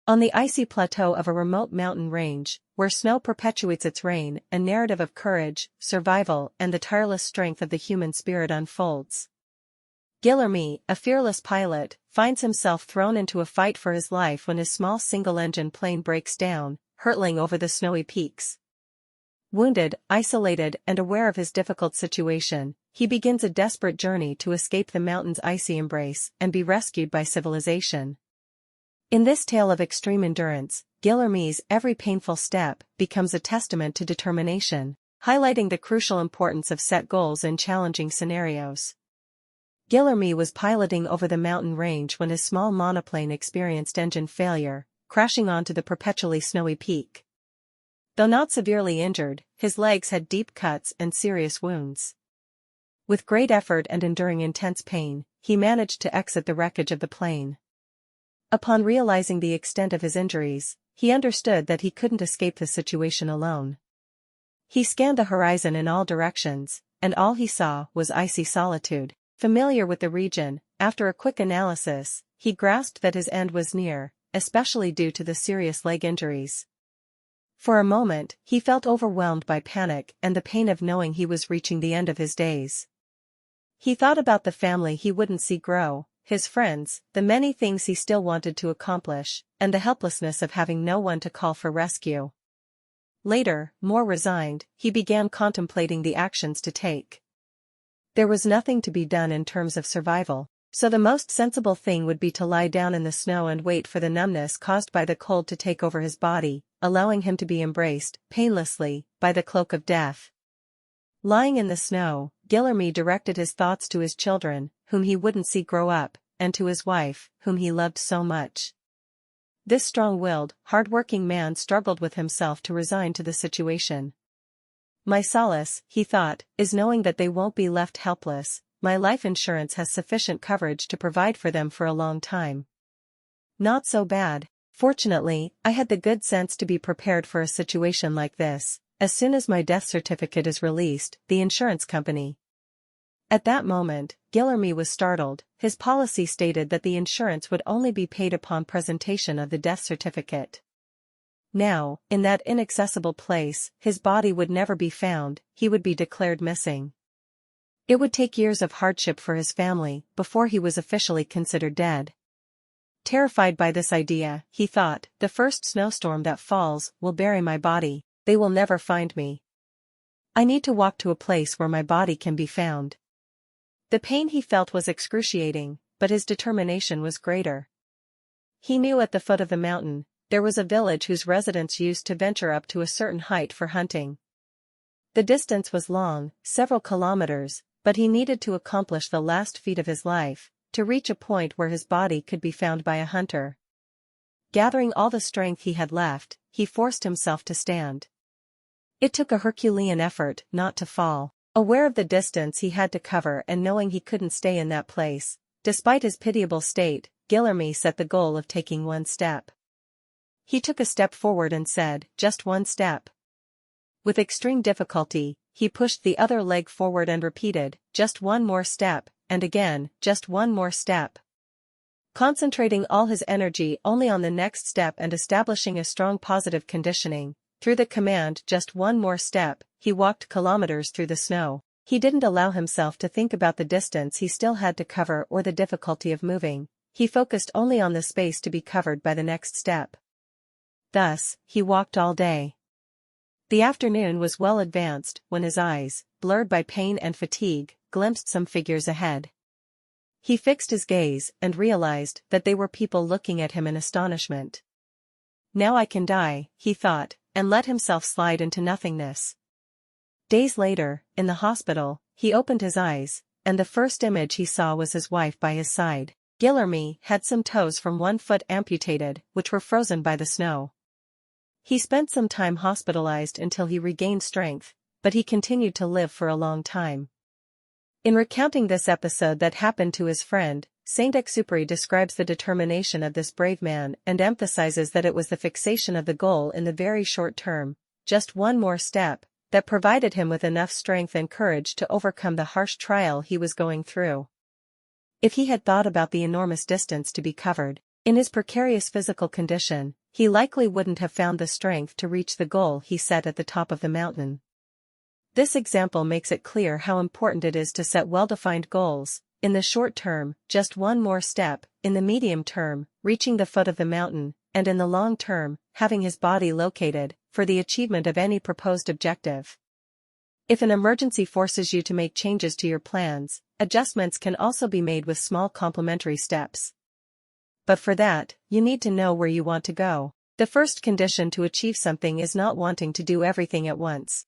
On the icy plateau of a remote mountain range, where snow perpetuates its reign, a narrative of courage, survival, and the tireless strength of the human spirit unfolds. Guillormée, a fearless pilot, finds himself thrown into a fight for his life when his small single-engine plane breaks down, hurtling over the snowy peaks. Wounded, isolated, and aware of his difficult situation, he begins a desperate journey to escape the mountain's icy embrace and be rescued by civilization. In this tale of extreme endurance, Guillormée's every painful step becomes a testament to determination, highlighting the crucial importance of set goals in challenging scenarios. Guillormée was piloting over the mountain range when his small monoplane experienced engine failure, crashing onto the perpetually snowy peak. Though not severely injured, his legs had deep cuts and serious wounds. With great effort and enduring intense pain, he managed to exit the wreckage of the plane. Upon realizing the extent of his injuries, he understood that he couldn't escape the situation alone. He scanned the horizon in all directions, and all he saw was icy solitude. Familiar with the region, after a quick analysis, he grasped that his end was near, especially due to the serious leg injuries. For a moment, he felt overwhelmed by panic and the pain of knowing he was reaching the end of his days. He thought about the family he wouldn't see grow, his friends, the many things he still wanted to accomplish, and the helplessness of having no one to call for rescue. Later, more resigned, he began contemplating the actions to take. There was nothing to be done in terms of survival, so the most sensible thing would be to lie down in the snow and wait for the numbness caused by the cold to take over his body, allowing him to be embraced, painlessly, by the cloak of death. Lying in the snow, Guillormée directed his thoughts to his children, whom he wouldn't see grow up, and to his wife, whom he loved so much. This strong-willed, hard-working man struggled with himself to resign to the situation. My solace, he thought, is knowing that they won't be left helpless. My life insurance has sufficient coverage to provide for them for a long time. Not so bad. Fortunately, I had the good sense to be prepared for a situation like this. As soon as my death certificate is released, the insurance company. At that moment, Guillormée was startled. His policy stated that the insurance would only be paid upon presentation of the death certificate. Now, in that inaccessible place, his body would never be found, he would be declared missing. It would take years of hardship for his family before he was officially considered dead. Terrified by this idea, he thought, the first snowstorm that falls will bury my body. They will never find me. I need to walk to a place where my body can be found. The pain he felt was excruciating, but his determination was greater. He knew at the foot of the mountain, there was a village whose residents used to venture up to a certain height for hunting. The distance was long, several kilometers, but he needed to accomplish the last feat of his life, to reach a point where his body could be found by a hunter. Gathering all the strength he had left, he forced himself to stand. It took a Herculean effort not to fall. Aware of the distance he had to cover and knowing he couldn't stay in that place, despite his pitiable state, Guillormée set the goal of taking one step. He took a step forward and said, "Just one step." With extreme difficulty, he pushed the other leg forward and repeated, "Just one more step," and again, "Just one more step." Concentrating all his energy only on the next step and establishing a strong positive conditioning, through the command "just one more step," he walked kilometers through the snow. He didn't allow himself to think about the distance he still had to cover or the difficulty of moving. He focused only on the space to be covered by the next step. Thus, he walked all day. The afternoon was well advanced when his eyes, blurred by pain and fatigue, glimpsed some figures ahead. He fixed his gaze and realized that they were people looking at him in astonishment. Now I can die, he thought, and let himself slide into nothingness. Days later, in the hospital, he opened his eyes, and the first image he saw was his wife by his side. Guillormée had some toes from one foot amputated, which were frozen by the snow. He spent some time hospitalized until he regained strength, but he continued to live for a long time. In recounting this episode that happened to his friend, Saint-Exupéry describes the determination of this brave man and emphasizes that it was the fixation of the goal in the very short term, just one more step, that provided him with enough strength and courage to overcome the harsh trial he was going through. If he had thought about the enormous distance to be covered, In his precarious physical condition, he likely wouldn't have found the strength to reach the goal he set at the top of the mountain. This example makes it clear how important it is to set well-defined goals. In the short term, just one more step; in the medium term, reaching the foot of the mountain; and in the long term, having his body located for the achievement of any proposed objective. If an emergency forces you to make changes to your plans, adjustments can also be made with small complementary steps. But for that, you need to know where you want to go. The first condition to achieve something is not wanting to do everything at once.